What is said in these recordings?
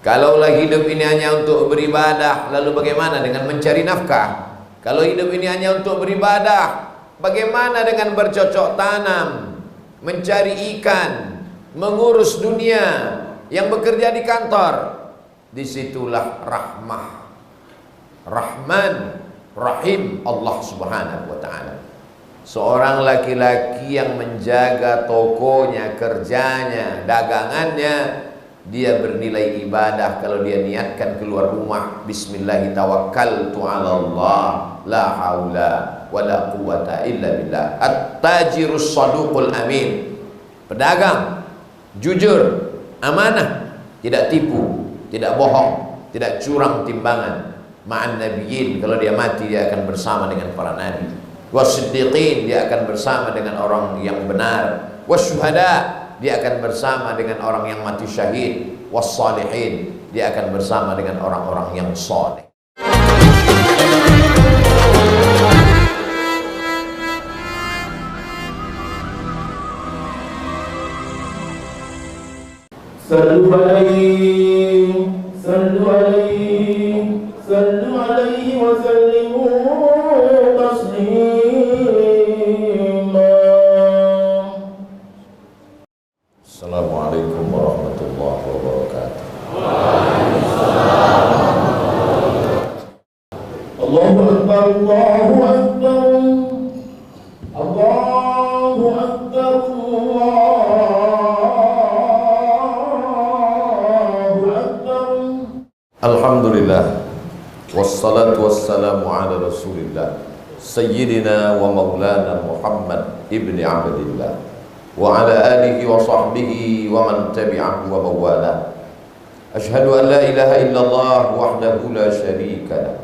Kalaulah hidup ini hanya untuk beribadah, lalu bagaimana dengan mencari nafkah? Kalau hidup ini hanya untuk beribadah, bagaimana dengan bercocok tanam, mencari ikan, mengurus dunia, yang bekerja di kantor? Disitulah rahmah, Rahman, Rahim Allah Subhanahu wa ta'ala. Seorang laki-laki yang menjaga tokonya, kerjanya, dagangannya, dia bernilai ibadah kalau dia niatkan keluar rumah, bismillahi tawakkaltu ala Allah, la haula wala quwata illa billah. At-tajirus saduqul amin, pedagang jujur, amanah, tidak tipu, tidak bohong, tidak curang timbangan. Ma'an nabiyyin, kalau dia mati dia akan bersama dengan para nabi. Wasiddiqin, dia akan bersama dengan orang yang benar. Wasyuhada, dia akan bersama dengan orang yang mati syahid. Wassalihin, dia akan bersama dengan orang-orang yang saleh. Sallu alaihi, sallu alaihi, sallu alaihi wa sallimu taslima. Assalamualaikum warahmatullahi wabarakatuh. Allahu Akbar, Allahu Akbar, Allahu Akbar, Allahu Akbar. Alhamdulillah, wassalatu wassalamu ala rasulillah, sayyidina wa maulana Muhammad ibni Abdillah, wa ala alihi wa sahbihi wa man tabi'ahu wa mawala. Ashhadu an la ilaha illallah wahdahu la sharika lah,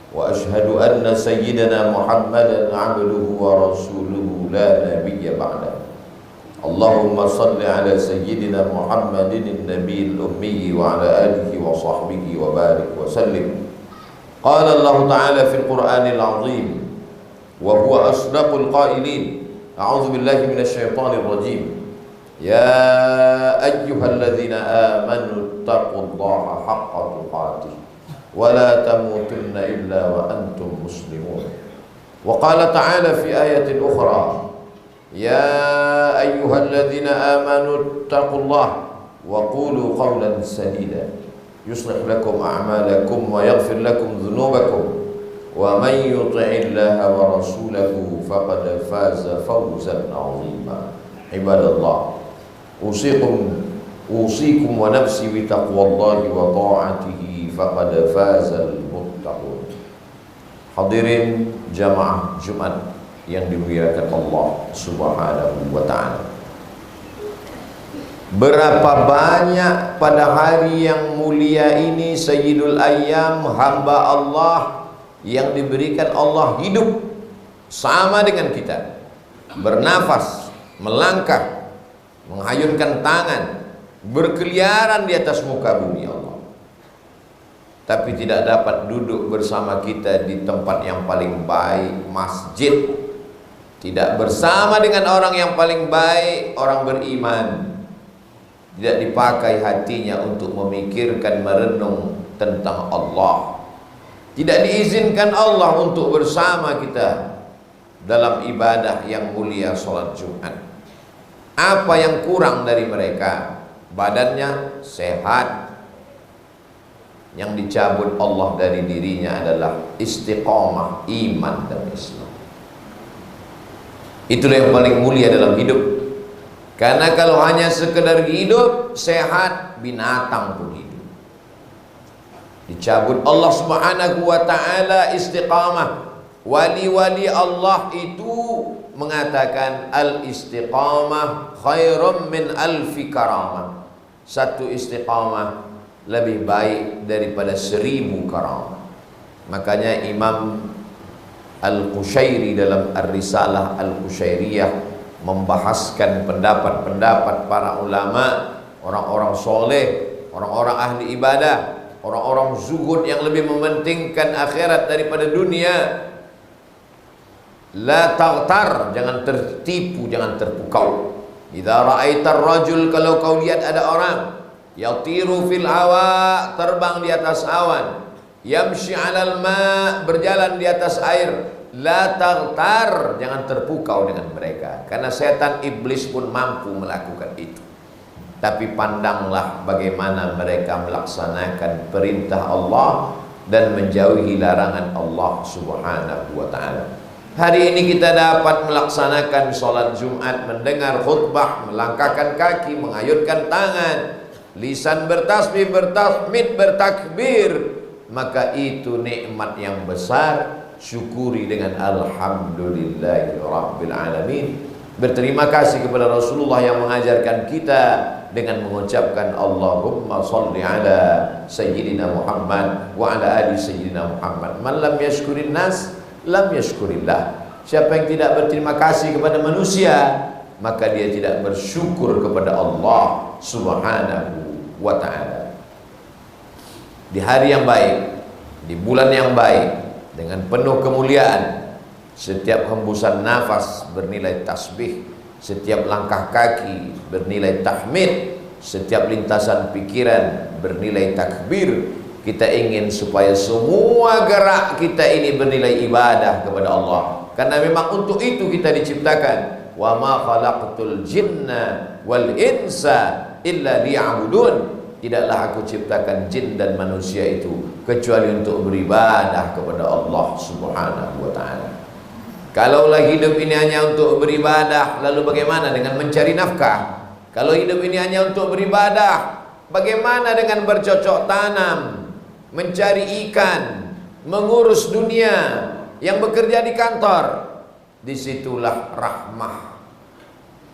wa ashhadu anna sayyidina Muhammadan abduhu wa rasuluhu la nabiyya ba'dah. Allahumma salli ala sayyidina Muhammadin nabiyil ummi wa ala alihi wa sahbihi wa barik wa sallim. Qala Allah ta'ala fil Qur'anil azim wa huwa asdaqul qailin. A'udzu billahi minasyaitonir rajim. Ya ayyuhalladzina amanu taqullaha haqqa tuqatih wa la tamutunna illa wa antum muslimun. Wa qala ta'ala fi ayatin ukhra, ya ayyuhalladzina amanu taqullaha wa qulu qawlan sadida yuslih lakum a'malakum wa yaghfir lakum dhunubakum wa man yuti'illaha wa rasulahu faqad faza fawzan 'azima. Ibadallah, usikum wa nafsi bi taqwallahi wa ta'atihi faqad fazal muttaqun. Hadirin jamaah Jumat yang dimuliakan Allah Subhanahu wa ta'ala, berapa banyak pada hari yang mulia ini, Sayyidul Ayyam, hamba Allah yang diberikan Allah hidup sama dengan kita, bernafas, melangkah, menghayunkan tangan, berkeliaran di atas muka bumi Allah, tapi tidak dapat duduk bersama kita di tempat yang paling baik, masjid, tidak bersama dengan orang yang paling baik, orang beriman, tidak dipakai hatinya untuk memikirkan, merenung tentang Allah. Tidak diizinkan Allah untuk bersama kita dalam ibadah yang mulia sholat Jumat. Apa yang kurang dari mereka? Badannya sehat. Yang dicabut Allah dari dirinya adalah istiqamah iman dan Islam. Itulah yang paling mulia dalam hidup. Karena kalau hanya sekedar hidup sehat, binatang pun hidup. Dicabut Allah Subhanahu wa ta'ala istiqamah. Wali-wali Allah itu mengatakan al-istiqamah khairum min alfi karamah. Satu istiqamah lebih baik daripada 1000 karamah. Makanya Imam Al-Qushairi dalam Ar-Risalah Al-Qushairiyah membahaskan pendapat-pendapat para ulama, orang-orang soleh, orang-orang ahli ibadah, orang-orang zuhud yang lebih mementingkan akhirat daripada dunia. La taghtar, jangan tertipu, jangan terpukau. Idza ra'aitar rajul, kalau kau lihat ada orang yatiru fil hawa, terbang di atas awan, yamshi 'alal ma, berjalan di atas air. La taghtar, jangan terpukau dengan mereka, karena setan iblis pun mampu melakukan itu. Tapi pandanglah bagaimana mereka melaksanakan perintah Allah dan menjauhi larangan Allah Subhanahu wa ta'ala. Hari ini kita dapat melaksanakan sholat Jumat, mendengar khutbah, melangkahkan kaki, mengayunkan tangan, lisan bertasbih, bertahmid, bertakbir, maka itu nikmat yang besar. Syukuri dengan alhamdulillahi rabbil alamin. Berterima kasih kepada Rasulullah yang mengajarkan kita dengan mengucapkan Allahumma salli ala Sayyidina Muhammad wa ala ali Sayyidina Muhammad. Man lam yashkurin nas lam yashkurillah. Siapa yang tidak berterima kasih kepada manusia, maka dia tidak bersyukur kepada Allah Subhanahu wa ta'ala. Di hari yang baik, di bulan yang baik, dengan penuh kemuliaan, setiap hembusan nafas bernilai tasbih, setiap langkah kaki bernilai tahmid, setiap lintasan pikiran bernilai takbir. Kita ingin supaya semua gerak kita ini bernilai ibadah kepada Allah, karena memang untuk itu kita diciptakan. Wa ma khalaqtul jinna wal insa illa liya'budun. Tidaklah aku ciptakan jin dan manusia itu kecuali untuk beribadah kepada Allah Subhanahu wa ta'ala. Kalaulah hidup ini hanya untuk beribadah, lalu bagaimana dengan mencari nafkah? Kalau hidup ini hanya untuk beribadah, bagaimana dengan bercocok tanam, mencari ikan, mengurus dunia, yang bekerja di kantor? Disitulah rahmah,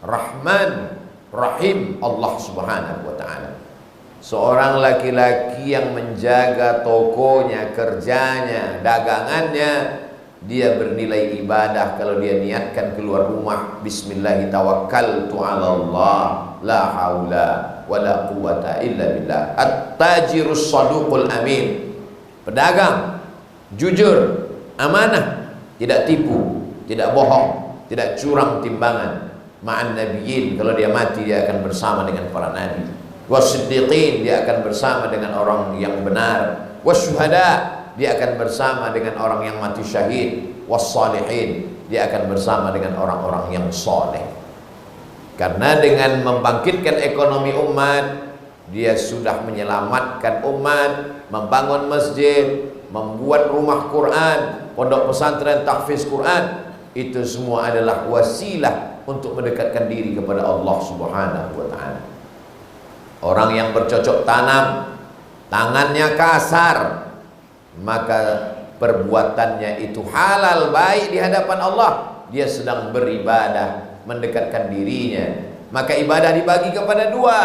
Rahman, Rahim Allah Subhanahu wa ta'ala. Seorang laki-laki yang menjaga tokonya, kerjanya, dagangannya, dia bernilai ibadah kalau dia niatkan keluar rumah, bismillah tawakkaltu 'ala Allah, la haula wala quwata illa billah. At-tajirus saduqul amin. Pedagang jujur, amanah, tidak tipu, tidak bohong, tidak curang timbangan. Ma'an nabiyyin, kalau dia mati dia akan bersama dengan para nabi. Wasiddiqin, dia akan bersama dengan orang yang benar. Wasyuhada, dia akan bersama dengan orang yang mati syahid. Wassalihin, dia akan bersama dengan orang-orang yang soleh. Karena dengan membangkitkan ekonomi umat, dia sudah menyelamatkan umat, membangun masjid, membuat rumah Quran, pondok pesantren, tahfiz Quran. Itu semua adalah wasilah untuk mendekatkan diri kepada Allah Subhanahu wa ta'ala. Orang yang bercocok tanam, tangannya kasar, maka perbuatannya itu halal, baik di hadapan Allah. Dia sedang beribadah, mendekatkan dirinya. Maka ibadah dibagi kepada dua.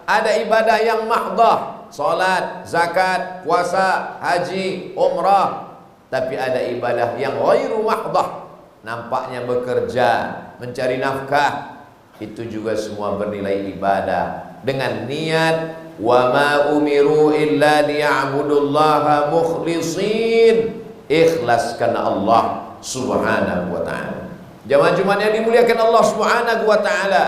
Ada ibadah yang mahdah, salat, zakat, puasa, haji, umrah. Tapi ada ibadah yang ghairu mahdah, nampaknya bekerja, mencari nafkah. Itu juga semua bernilai ibadah dengan niat wa ma umiru illa liya'budullaha mukhlisin, ikhlas karena Allah Subhanahu wa ta'ala. Jamaah Jumat yang dimuliakan Allah Subhanahu wa ta'ala,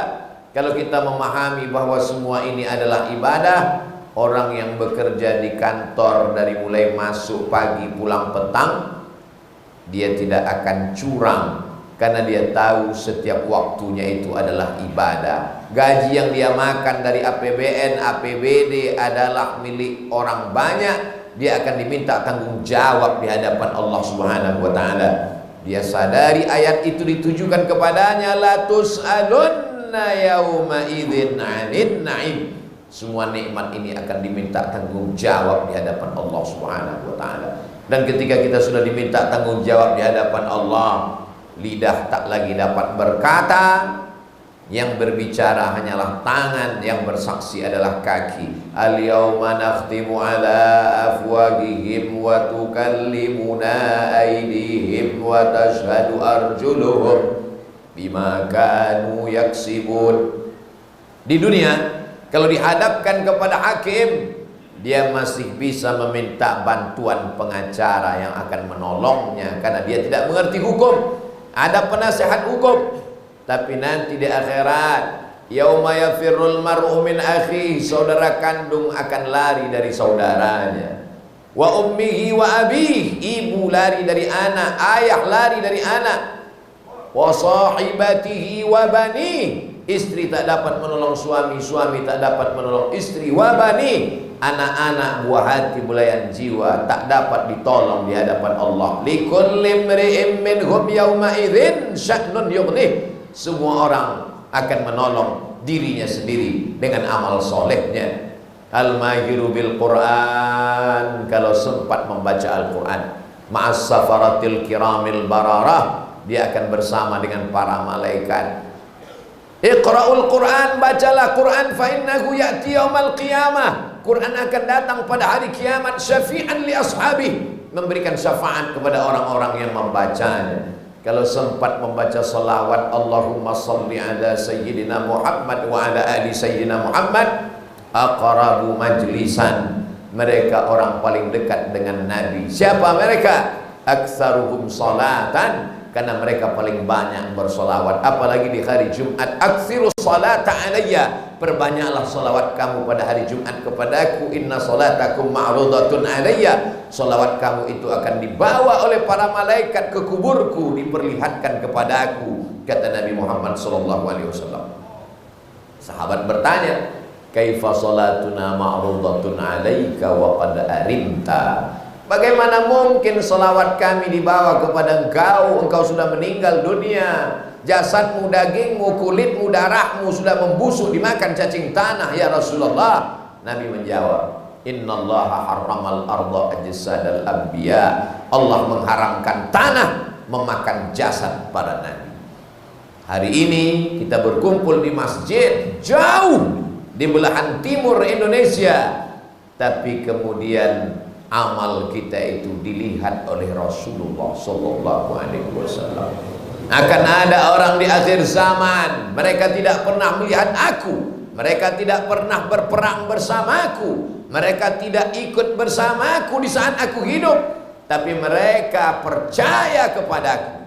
kalau kita memahami bahwa semua ini adalah ibadah, orang yang bekerja di kantor dari mulai masuk pagi pulang petang, dia tidak akan curang, karena dia tahu setiap waktunya itu adalah ibadah. Gaji yang dia makan dari APBN, APBD adalah milik orang banyak. Dia akan diminta tanggung jawab di hadapan Allah Subhanahu wa ta'ala. Dia sadari ayat itu ditujukan kepadanya, la tus'alunna yawma idzin 'anil na'im. Semua nikmat ini akan diminta tanggung jawab di hadapan Allah Subhanahu wa ta'ala. Dan ketika kita sudah diminta tanggung jawab di hadapan Allah, lidah tak lagi dapat berkata, yang berbicara hanyalah tangan, yang bersaksi adalah kaki. Al-yawma nakhtimu ala afwahihim wa tukallimuna aydihim wa tashhadu arjuluhum bima kanu yaksibun. Di dunia, kalau dihadapkan kepada hakim, dia masih bisa meminta bantuan pengacara yang akan menolongnya, karena dia tidak mengerti hukum. Ada penasehat hukum. Tapi nanti di akhirat, Yauma yafirrul mar'u min akhihi, saudara kandung akan lari dari saudaranya. Wa ummihi wa abihi, ibu lari dari anak, ayah lari dari anak. Wa sahibatihi wa bani, istri tak dapat menolong suami, suami tak dapat menolong istri. Wa bani, anak-anak buah hati belayan jiwa tak dapat ditolong di hadapan Allah. Likulli imri'in minhum yawma idzin sya'nun yughnih, semua orang akan menolong dirinya sendiri dengan amal solehnya. Al-mahiru bil Quran, kalau sempat membaca Al-Quran, ma'as safaratil kiramil bararah, dia akan bersama dengan para malaikat. Iqra'ul Quran, bacalah Quran, fa innahu ya'ti yaumal qiyamah, Quran akan datang pada hari kiamat, syafi'an li ashabi, memberikan syafaat kepada orang-orang yang membacanya. Kalau sempat membaca salawat, Allahumma salli ala sayyidina Muhammad wa ala ali sayyidina Muhammad, aqrabu majlisan, mereka orang paling dekat dengan Nabi. Siapa mereka? Aktsaruhum salatan, karena mereka paling banyak bersolawat. Apalagi di hari Jumat, aktsirus salata alayya, perbanyaklah solawat kamu pada hari Jumat kepadaku. Inna salatakum ma'rudatun alayya, solawat kamu itu akan dibawa oleh para malaikat ke kuburku, diperlihatkan kepadaku, kata Nabi Muhammad SAW. Sahabat bertanya, kaifa salatuna ma'rudatun alayka wa qad arimta, bagaimana mungkin salawat kami dibawa kepada engkau sudah meninggal dunia, jasadmu, dagingmu, kulitmu, darahmu sudah membusuk dimakan cacing tanah ya Rasulullah. Nabi menjawab, innallaha harramal arda ajsadal anbiya, Allah mengharamkan tanah memakan jasad para nabi. Hari ini kita berkumpul di masjid jauh di belahan timur Indonesia, tapi kemudian amal kita itu dilihat oleh Rasulullah Sallallahu Alaihi Wasallam. Akan ada orang di akhir zaman, mereka tidak pernah melihat aku, mereka tidak pernah berperang bersamaku, mereka tidak ikut bersamaku di saat aku hidup, tapi mereka percaya kepadaku.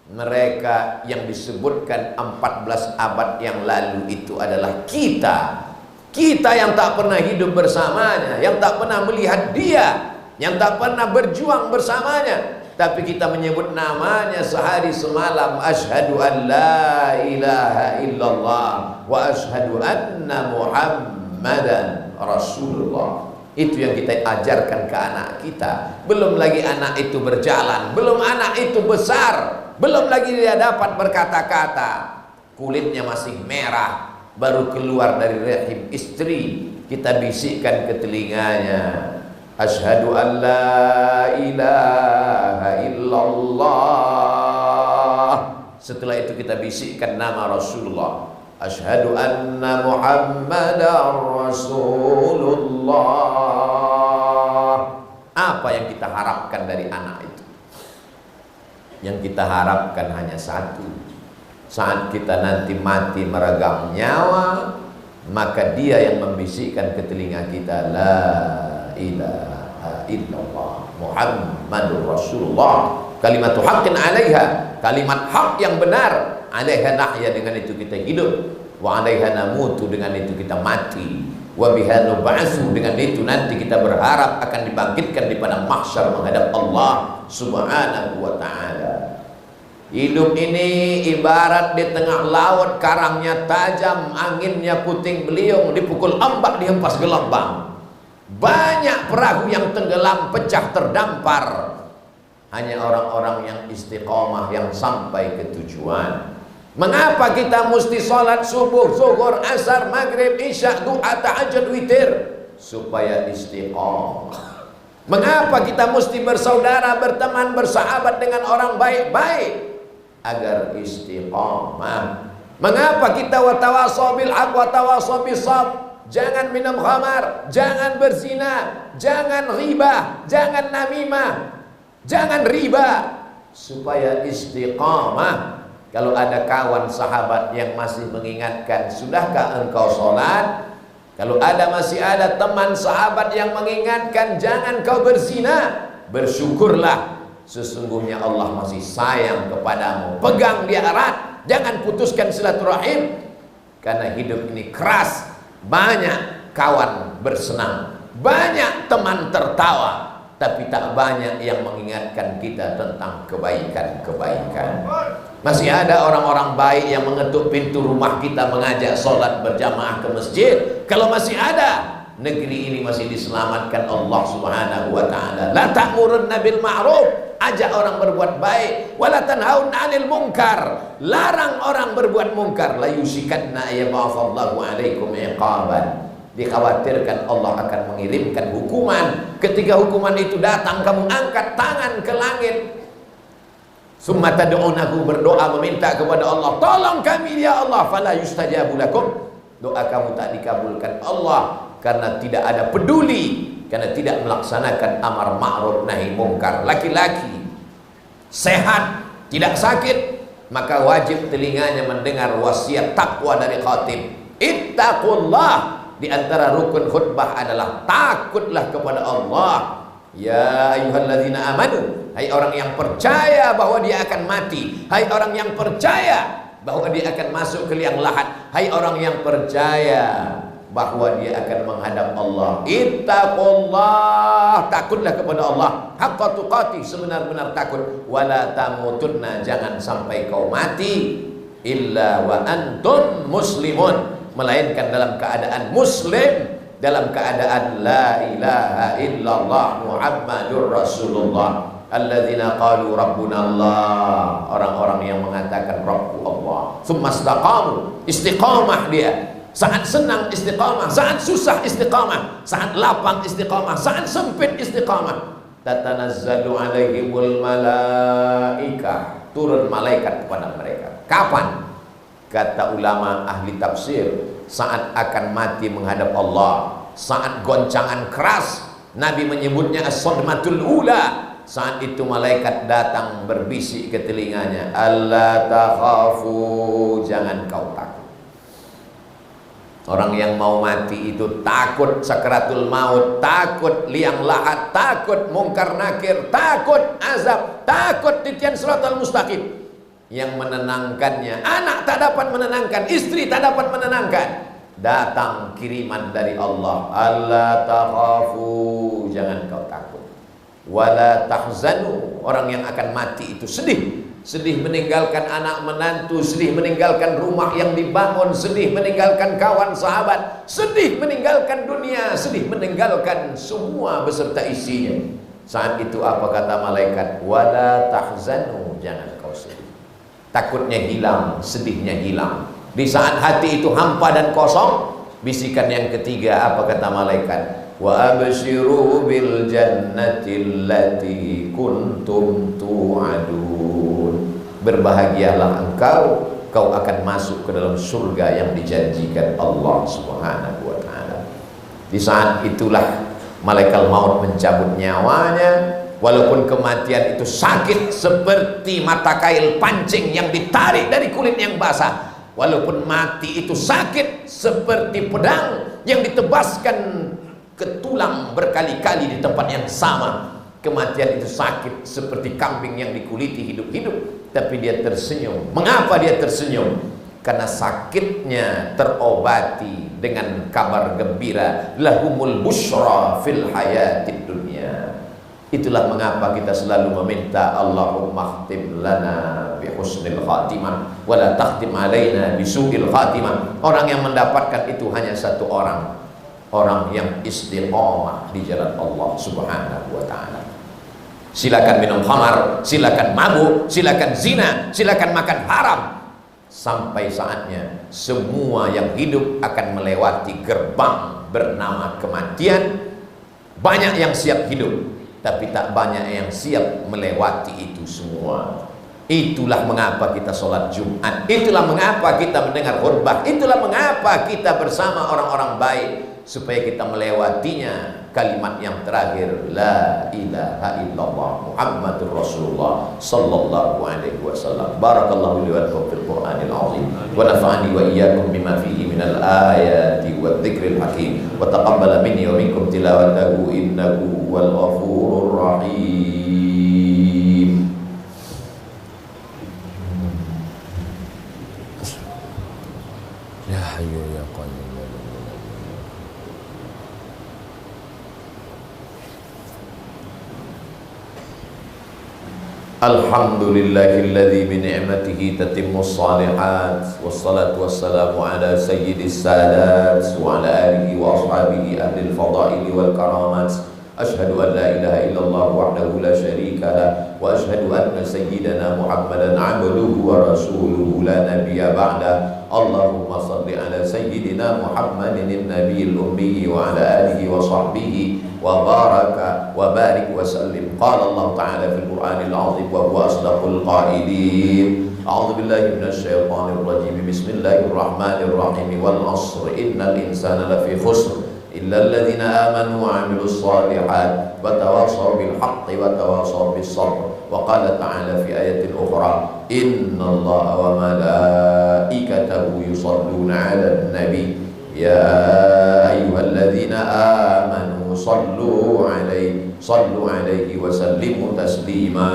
Mereka yang disebutkan 14 abad yang lalu itu adalah kita yang tak pernah hidup bersamanya, yang tak pernah melihat dia, yang tak pernah berjuang bersamanya, tapi kita menyebut namanya sehari semalam. Asyhadu an la ilaha illallah wa asyhadu anna Muhammadan Rasulullah. Itu yang kita ajarkan ke anak kita. Belum lagi anak itu berjalan, belum anak itu besar, belum lagi dia dapat berkata-kata, kulitnya masih merah, baru keluar dari rahim istri, kita bisikkan ke telinganya, asyhadu an la ilaha illallah. Setelah itu kita bisikkan nama Rasulullah, asyhadu anna Muhammadar Rasulullah. Apa yang kita harapkan dari anak itu? Yang kita harapkan hanya satu, saat kita nanti mati meregang nyawa, maka dia yang membisikkan ke telinga kita, la ilaha illallah Muhammadur Rasulullah, kalimatu haqqin alaiha, kalimat hak yang benar, alaiha nahya, dengan itu kita hidup, wa alaiha namutu, dengan itu kita mati, wa biha nub'atsu, dengan itu nanti kita berharap akan dibangkitkan di padang mahsyar menghadap Allah Subhanahu wa ta'ala. Hidup ini ibarat di tengah laut, karangnya tajam, anginnya puting beliung, dipukul ombak, dihempas gelombang. Banyak perahu yang tenggelam, pecah, terdampar. Hanya orang-orang yang istiqomah yang sampai ke tujuan. Mengapa kita mesti sholat subuh, zuhur, asar, maghrib, isya, duha, tahajud, witir? Supaya istiqomah. Mengapa kita mesti bersaudara, berteman, bersahabat dengan orang baik-baik? Agar istiqomah. Mengapa kita watawasau bil haq watawasau bis sabr? Jangan minum khamar, jangan berzina, jangan riba, jangan namimah, jangan riba, supaya istiqamah. Kalau ada kawan sahabat yang masih mengingatkan, sudahkah engkau sholat? Kalau masih ada teman sahabat yang mengingatkan, jangan kau berzina, bersyukurlah, sesungguhnya Allah masih sayang kepadamu. Pegang dia erat, jangan putuskan silaturahim. Karena hidup ini keras, banyak kawan bersenang, banyak teman tertawa, tapi tak banyak yang mengingatkan kita tentang kebaikan-kebaikan. Masih ada orang-orang baik yang mengetuk pintu rumah kita, mengajak sholat berjamaah ke masjid. Kalau masih ada, negeri ini masih diselamatkan Allah Subhanahu wa ta'ala. La ta'murunna bil ma'ruf, ajak orang berbuat baik, wala tanhauna 'anil munkar, larang orang berbuat munkar. La yusikanna yab'atsallahu 'alaikum iqaban, dikhawatirkan Allah akan mengirimkan hukuman. Ketika hukuman itu datang, kamu angkat tangan ke langit, summa tad'unahu, berdoa meminta kepada Allah, tolong kami ya Allah, fala yustajabu lakum, doa kamu tak dikabulkan Allah karena tidak ada peduli, karena tidak melaksanakan amar ma'ruf nahi mungkar. Laki-laki sehat, tidak sakit, maka wajib telinganya mendengar wasiat takwa dari khatib. Ittaqullah. Di antara rukun khutbah adalah takutlah kepada Allah. Ya ayyuhalladzina amanu, hai orang yang percaya bahwa dia akan mati, hai orang yang percaya bahwa dia akan masuk ke liang lahat, hai orang yang percaya bahwa dia akan menghadap Allah. Ittaqullah, takutlah kepada Allah haqqa tuqatih, sebenar-benar takut. Wala tamutunna, jangan sampai kau mati illa wa antum muslimun, melainkan dalam keadaan muslim, dalam keadaan la ilaha illallah Muhammadur Rasulullah. Alladzina qalu rabbuna Allah, orang-orang yang mengatakan Rabbu Allah. Tsumma istaqamu, istiqamah dia. Saat senang istiqamah, saat susah istiqamah, saat lapang istiqamah, saat sempit istiqamah. Tatanazzalu alaihimul malaikah, turun malaikat kepada mereka. Kapan? Kata ulama ahli tafsir, saat akan mati menghadap Allah, saat goncangan keras, Nabi menyebutnya as-sadmatul ula. Saat itu malaikat datang berbisik ke telinganya, alla takhafu, jangan kau takut. Orang yang mau mati itu takut sakaratul maut, takut liang lahat, takut mungkar nakir, takut azab, takut titian siratal mustaqim. Yang menenangkannya, anak tak dapat menenangkan, istri tak dapat menenangkan. Datang kiriman dari Allah, alla takhafu, jangan kau takut. Wala tahzanu, orang yang akan mati itu sedih. Sedih meninggalkan anak menantu, sedih meninggalkan rumah yang dibangun, sedih meninggalkan kawan sahabat, sedih meninggalkan dunia, sedih meninggalkan semua beserta isinya. Saat itu apa kata malaikat? Wala tahzanu, jangan kau sedih. Takutnya hilang, sedihnya hilang. Di saat hati itu hampa dan kosong, bisikan yang ketiga apa kata malaikat? Wa abshiru bil jannati allati kuntum tu'adun, berbahagialah engkau, kau akan masuk ke dalam surga yang dijanjikan Allah Subhanahu wa ta'ala. Di saat itulah malaikat maut mencabut nyawanya. Walaupun kematian itu sakit seperti mata kail pancing yang ditarik dari kulit yang basah, walaupun mati itu sakit seperti pedang yang ditebaskan ke tulang berkali-kali di tempat yang sama, kematian itu sakit seperti kambing yang dikuliti hidup-hidup, tapi dia tersenyum. Mengapa dia tersenyum? Karena sakitnya terobati dengan kabar gembira, lahumul busyra fil hayatid dunya. Itulah mengapa kita selalu meminta Allahumma khtim lana bi husnil khatimah wa la takhtim alaina bi su'il khatimah. Orang yang mendapatkan itu hanya satu orang, orang yang istiqomah di jalan Allah Subhanahu wa ta'ala. Silakan minum khamar, silakan mabuk, silakan zina, silakan makan haram. Sampai saatnya semua yang hidup akan melewati gerbang bernama kematian. Banyak yang siap hidup, tapi tak banyak yang siap melewati itu semua. Itulah mengapa kita sholat Jumat, itulah mengapa kita mendengar khutbah, itulah mengapa kita bersama orang-orang baik, supaya kita melewatinya kalimat yang terakhir, la ilaha illallah Muhammadur Rasulullah sallallahu alaihi wasallam. Barakallahu li wa lakum fil Qur'anil azim wa nafa'ani wa iyyakum bima fihi minal ayati wa dzikril hakim wa taqabbala minni wa minkum tilawatahu innahu wal ghafurur rahim. Ya Alhamdulillahilladzi bi ni'matihi tatimmus shalihat. Wassalatu wassalamu ala sayyidis sadat wa ala alihi wa ashabihi ahlil fadaili wal karamat. Ashhadu an la ilaha illallah wahdahu la syarika lah wa ashhadu anna sayyidana Muhammadan abduhu wa rasuluhu la nabiyya ba'da. Allahumma salli ala sayyidina Muhammadin nabiyil ummi wa ala alihi wa sahbihi wa baraka wa barik wa sallim. Qala Allah ta'ala fil Qur'anil azim wa huwa asdaqul qailin. A'udzu billahi minasy syaithanir rajim. Bismillahirrahmanirrahim. Wal 'asr innal insana lafi khusr illa alladhina amanu wa 'amilus shalihat wa tawassaw bil haqqi wa tawassaw bis sabr. Wa qala ta'ala fi ayatin ukhra innallaha wa malaikatahu yusalluna 'alan nabi ya ayyuhalladzina amanu sallu 'alaihi wa sallimu taslima.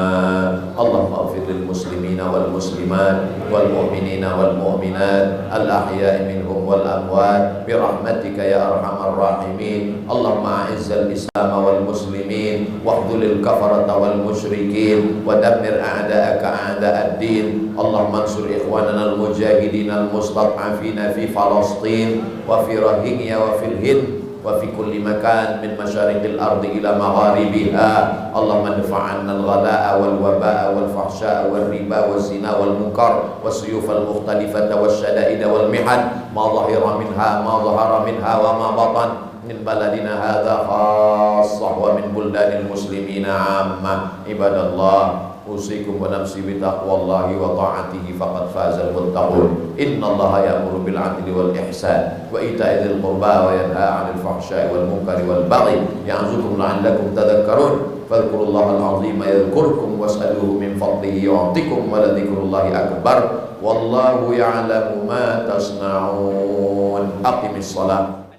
Allahumma ighfir lil muslimina wal muslimat wal mu'minina wal mu'minat al ahya'i minhum wal amwat bi rahmatika ya arhamar rahimin. Allahumma a'izzal islam wal muslimin wahdhulil kafarata wal musyrikin wa dammir a'da'aka a'da'ad din. Allahumma ansur ikhwanana al mujahidin al mustad'afina fi Falastin wa fi Rohingya wa fil Hind wa fi kulli makan min masyariqil ardi ila magharibiha. Allahumma dfa' 'anna al-ghala'a wal waba'a wal fahsya'a wal riba wal zina wal munkar was suyufal mukhtalifata wasyada'ida wal mihan ma dhahira minha ma dhahara minha wa ma batan min baladina hadza khassah wa min buldanil muslimina 'amma. Ibadallah, usikum wa nafsi bi taqwallahi wa ta'atihi faqad fazal muttaqun. Innallaha ya'muru bil 'adli wal ihsan wa ita'i dzil qurba wa yanha 'anil fahsya'i wal munkari wal baghi ya'zukum la'allakum tadhakkarun. Fadhkurullaha al-'azima yadhkurkum was'aluhu min fadlihi yu'tikum wa la dzikrullahi akbar. Wallahu ya'lamu ma tasna'un. Aqimis shalah.